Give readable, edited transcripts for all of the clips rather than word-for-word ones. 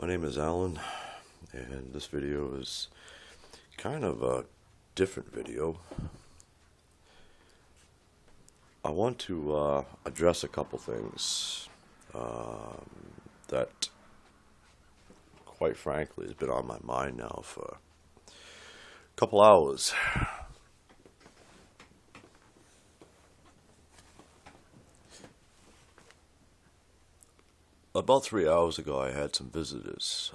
My name is Alan, and this video is kind of a different video. I want to address a couple things that, quite frankly, has been on my mind now for a couple hours. About 3 hours ago, I had some visitors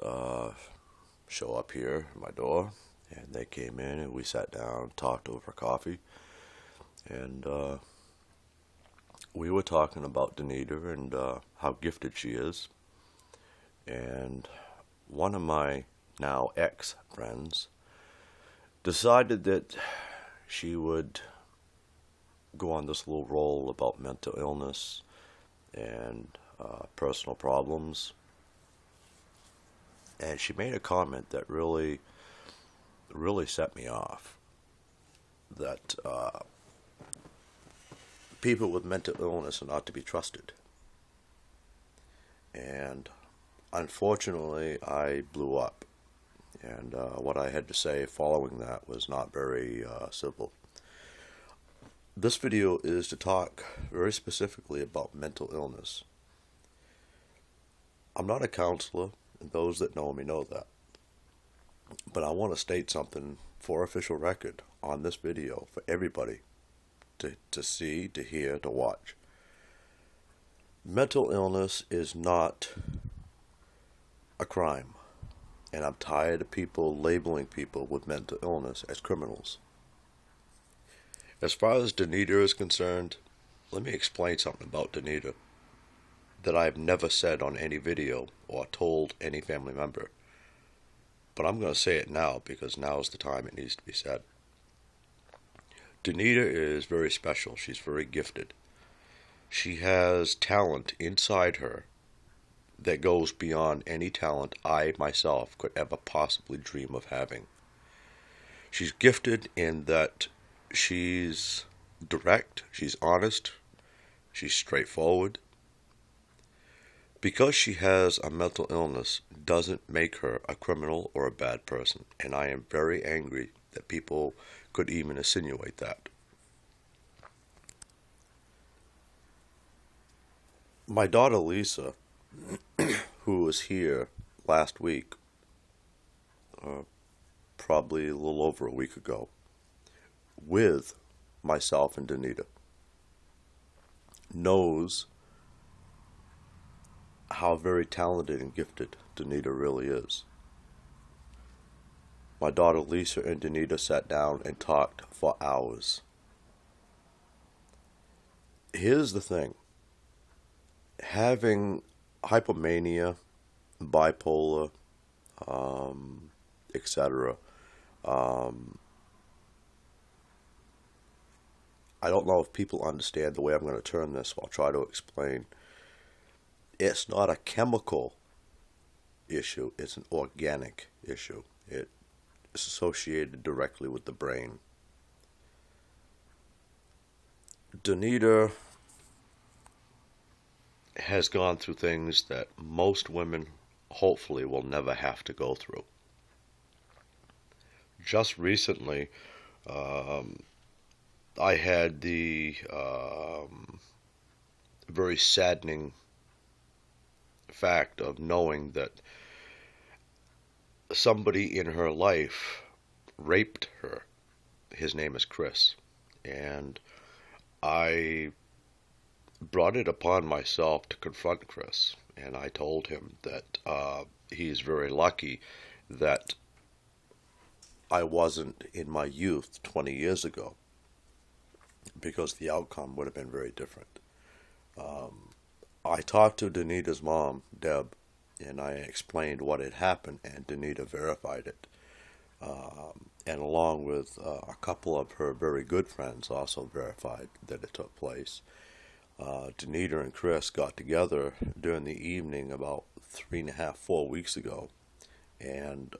show up here at my door, and they came in and we sat down, talked over coffee, and we were talking about Danita and how gifted she is. And one of my now ex-friends decided that she would go on this little roll about mental illness and personal problems, and she made a comment that really set me off. That people with mental illness are not to be trusted, and unfortunately I blew up, and what I had to say following that was not very civil. This video is to talk very specifically about mental illness. I'm not a counselor, and those that know me know that. But I want to state something for official record on this video for everybody to see, to hear, to watch. Mental illness is not a crime, and I'm tired of people labeling people with mental illness as criminals. As far as Danita is concerned, let me explain something about Danita that I've never said on any video or told any family member. But I'm going to say it now because now is the time it needs to be said. Danita is very special. She's very gifted. She has talent inside her that goes beyond any talent I myself could ever possibly dream of having. She's gifted in that she's direct, she's honest, she's straightforward. Because she has a mental illness doesn't make her a criminal or a bad person, and I am very angry that people could even insinuate that. My daughter Lisa, who was here last week, probably a little over a week ago, with myself and Danita, knows how very talented and gifted Danita really is. My daughter Lisa and Danita sat down and talked for hours. Here's the thing. Having hypomania, bipolar, etc. I don't know if people understand the way I'm going to turn this, so I'll try to explain. It's not a chemical issue, it's an organic issue. It's associated directly with the brain. Danita has gone through things that most women hopefully will never have to go through. Just recently, I had the very saddening fact of knowing that somebody in her life raped her. His name is Chris, and I brought it upon myself to confront Chris, and I told him that he's very lucky that I wasn't in my youth 20 years ago, because the outcome would have been very different. I talked to Danita's mom, Deb, and I explained what had happened, and Danita verified it. And along with a couple of her very good friends also verified that it took place. Danita and Chris got together during the evening about 3.5, 4 weeks ago, and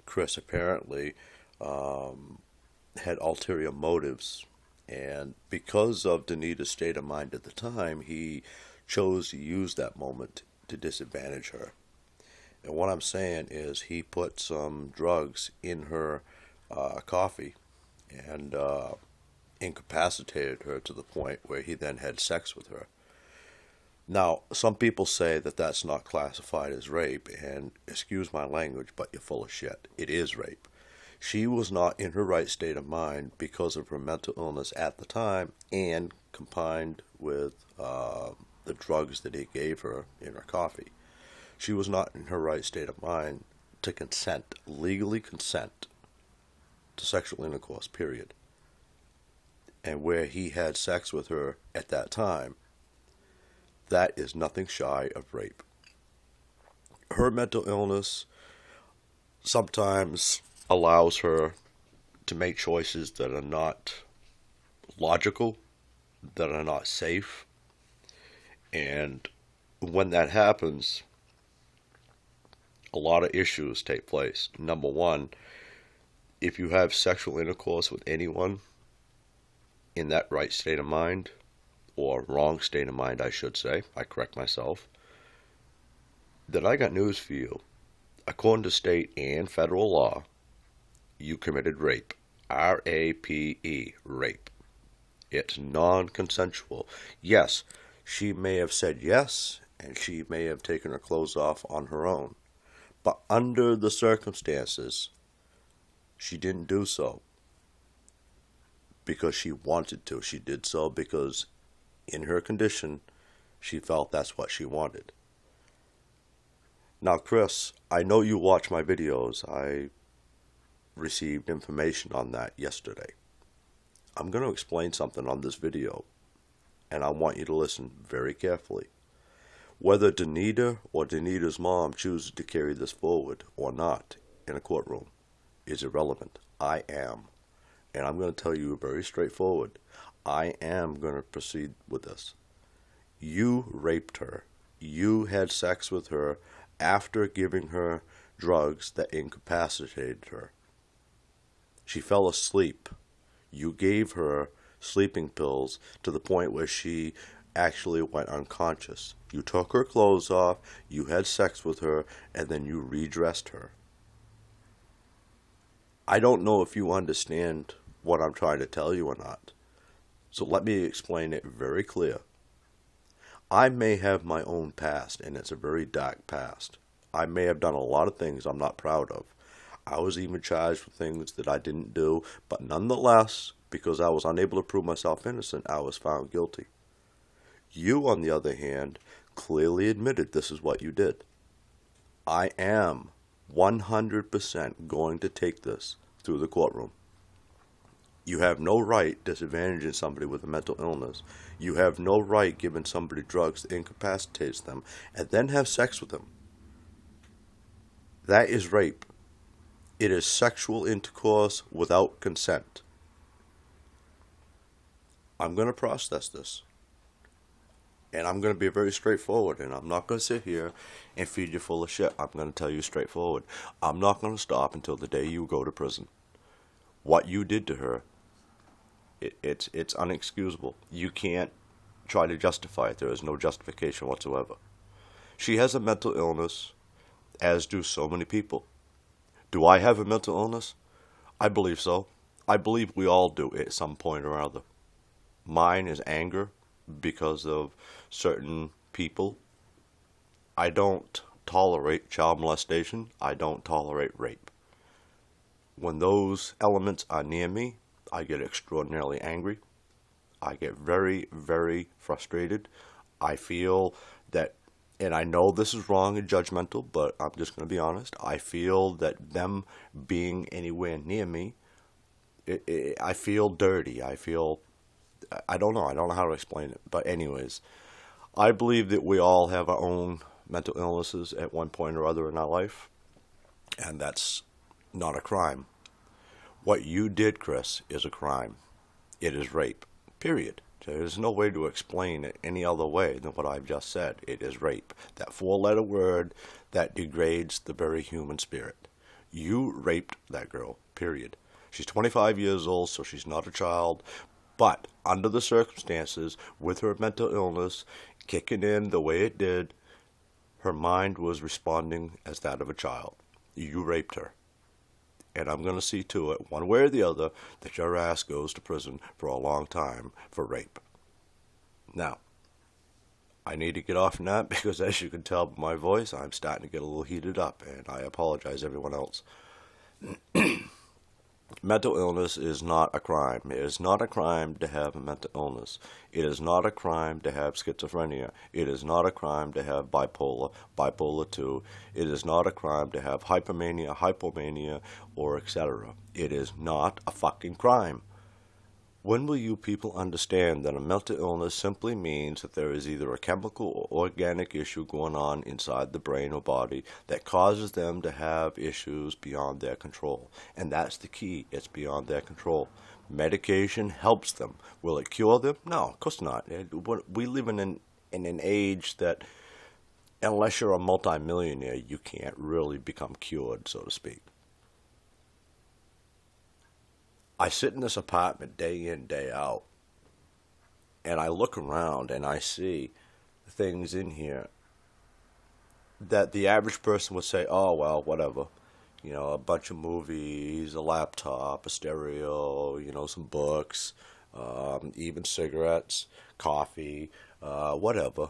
Chris apparently had ulterior motives. And because of Danita's state of mind at the time, he chose to use that moment to disadvantage her. And what I'm saying is he put some drugs in her coffee and incapacitated her to the point where he then had sex with her. Now, some people say that that's not classified as rape, and excuse my language, but you're full of shit. It is rape. She was not in her right state of mind because of her mental illness at the time, and combined with the drugs that he gave her in her coffee. She was not in her right state of mind to consent, legally consent to sexual intercourse, period. And where he had sex with her at that time, that is nothing shy of rape. Her mental illness sometimes allows her to make choices that are not logical, that are not safe. And when that happens, a lot of issues take place. Number one, if you have sexual intercourse with anyone in that right state of mind, or wrong state of mind, I should say, I correct myself, then I got news for you. According to state and federal law, you committed rape. R-A-P-E, rape. It's non-consensual. Yes, she may have said yes, and she may have taken her clothes off on her own. But under the circumstances, she didn't do so because she wanted to. She did so because in her condition, she felt that's what she wanted. Now, Chris, I know you watch my videos. I received information on that yesterday. I'm going to explain something on this video, and I want you to listen very carefully. Whether Danita or Danita's mom chooses to carry this forward or not in a courtroom is irrelevant. I am. And I'm going to tell you very straightforward. I am going to proceed with this. You raped her. You had sex with her after giving her drugs that incapacitated her. She fell asleep. You gave her sleeping pills to the point where she actually went unconscious. You took her clothes off, you had sex with her, and then you redressed her. I don't know if you understand what I'm trying to tell you or not. So let me explain it very clear. I may have my own past, and it's a very dark past. I may have done a lot of things I'm not proud of. I was even charged with things that I didn't do, but nonetheless, because I was unable to prove myself innocent, I was found guilty. You, on the other hand, clearly admitted this is what you did. I am 100% going to take this through the courtroom. You have no right disadvantaging somebody with a mental illness. You have no right giving somebody drugs that incapacitates them and then have sex with them. That is rape. It is sexual intercourse without consent. I'm going to process this. And I'm going to be very straightforward, and I'm not going to sit here and feed you full of shit. I'm going to tell you straightforward. I'm not going to stop until the day you go to prison. What you did to her, it's unexcusable. You can't try to justify it. There is no justification whatsoever. She has a mental illness, as do so many people. Do I have a mental illness? I believe so. I believe we all do at some point or other. Mine is anger because of certain people. I don't tolerate child molestation. I don't tolerate rape. When those elements are near me, I get extraordinarily angry. I get very, very frustrated. I feel that, and I know this is wrong and judgmental, but I'm just going to be honest. I feel that them being anywhere near me, I feel dirty. I feel, I don't know how to explain it. But anyways, I believe that we all have our own mental illnesses at one point or other in our life, and that's not a crime. What you did, Chris, is a crime. It is rape, period. There's no way to explain it any other way than what I've just said. It is rape. That four-letter word that degrades the very human spirit. You raped that girl, period. She's 25 years old, so she's not a child. But under the circumstances, with her mental illness kicking in the way it did, Her mind was responding as that of a child. You raped her. And I'm going to see to it, one way or the other, that your ass goes to prison for a long time for rape. Now, I need to get off from that because, as you can tell by my voice, I'm starting to get a little heated up, and I apologize, everyone else. Mental illness is not a crime. It is not a crime to have a mental illness. It is not a crime to have schizophrenia. It is not a crime to have bipolar-II. It is not a crime to have hypermania, hypomania, or etc. It is not a fucking crime. When will you people understand that a mental illness simply means that there is either a chemical or organic issue going on inside the brain or body that causes them to have issues beyond their control? And that's the key. It's beyond their control. Medication helps them. Will it cure them? No, of course not. We live in an age that, unless you're a multimillionaire, you can't really become cured, so to speak. I sit in this apartment day in, day out, and I look around and I see things in here that the average person would say, oh, well, whatever. You know, a bunch of movies, a laptop, a stereo, you know, some books, even cigarettes, coffee, whatever.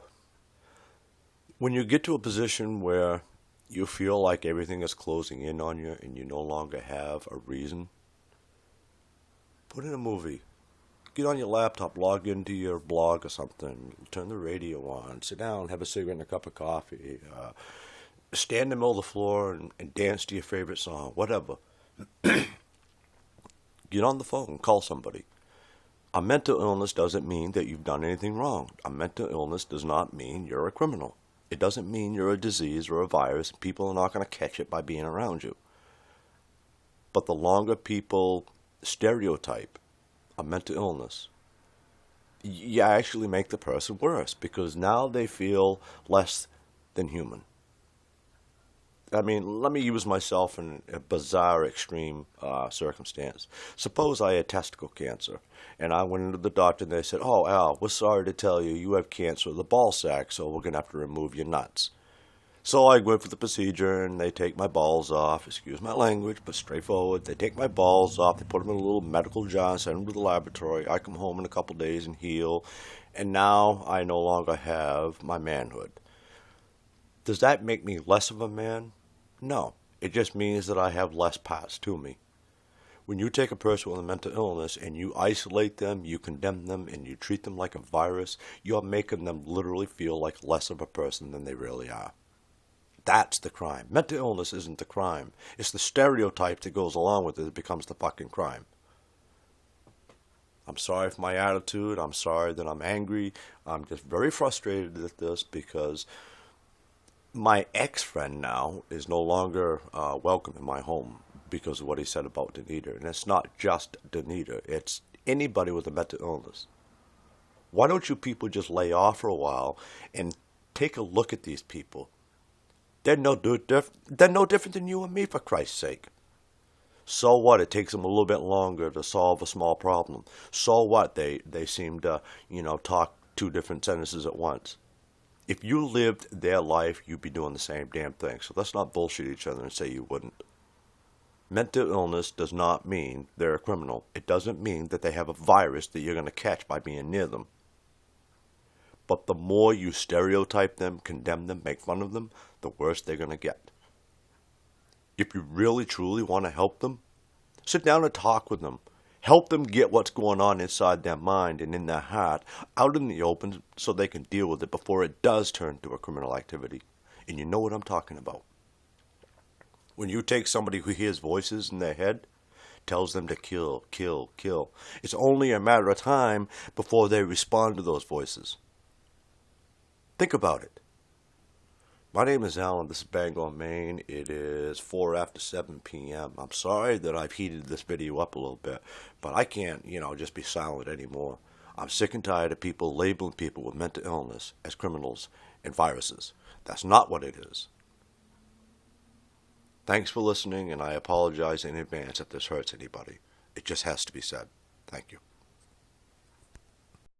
When you get to a position where you feel like everything is closing in on you and you no longer have a reason, put in a movie. Get on your laptop, log into your blog or something, turn the radio on, sit down, have a cigarette and a cup of coffee, stand in the middle of the floor and dance to your favorite song, whatever. Get on the phone, call somebody. A mental illness doesn't mean that you've done anything wrong. A mental illness does not mean you're a criminal. It doesn't mean you're a disease or a virus. People are not going to catch it by being around you. But the longer people stereotype a mental illness, you actually make the person worse because now they feel less than human. I mean, let me use myself in a bizarre, extreme circumstance. Suppose I had testicle cancer, and I went into the doctor and they said, oh, Al, we're sorry to tell you, you have cancer of the ball sack, so we're going to have to remove your nuts. So I go for the procedure, and they take my balls off. Excuse my language, but straightforward. They take my balls off. They put them in a little medical jar, send them to the laboratory. I come home in a couple days and heal. And now I no longer have my manhood. Does that make me less of a man? No. It just means that I have less parts to me. When you take a person with a mental illness and you isolate them, you condemn them, and you treat them like a virus, you're making them literally feel like less of a person than they really are. That's the crime. Mental illness isn't the crime. It's the stereotype that goes along with it that becomes the fucking crime. I'm sorry for my attitude. I'm sorry that I'm angry. I'm just very frustrated at this because my ex-friend now is no longer welcome in my home because of what he said about Danita. And it's not just Danita. It's anybody with a mental illness. Why don't you people just lay off for a while and take a look at these people? They're no different than you and me, for Christ's sake. So what? It takes them a little bit longer to solve a small problem. So what? They seem to, talk two different sentences at once. If you lived their life, you'd be doing the same damn thing. So let's not bullshit each other and say you wouldn't. Mental illness does not mean they're a criminal. It doesn't mean that they have a virus that you're going to catch by being near them. But the more you stereotype them, condemn them, make fun of them, the worse they're going to get. If you really, truly want to help them, sit down and talk with them. Help them get what's going on inside their mind and in their heart out in the open so they can deal with it before it does turn to a criminal activity. And you know what I'm talking about. When you take somebody who hears voices in their head, tells them to kill, kill, kill, it's only a matter of time before they respond to those voices. Think about it. My name is Alan. This is Bangor, Maine. It is 4 after 7 p.m. I'm sorry that I've heated this video up a little bit, but I can't, just be silent anymore. I'm sick and tired of people labeling people with mental illness as criminals and viruses. That's not what it is. Thanks for listening, and I apologize in advance if this hurts anybody. It just has to be said. Thank you.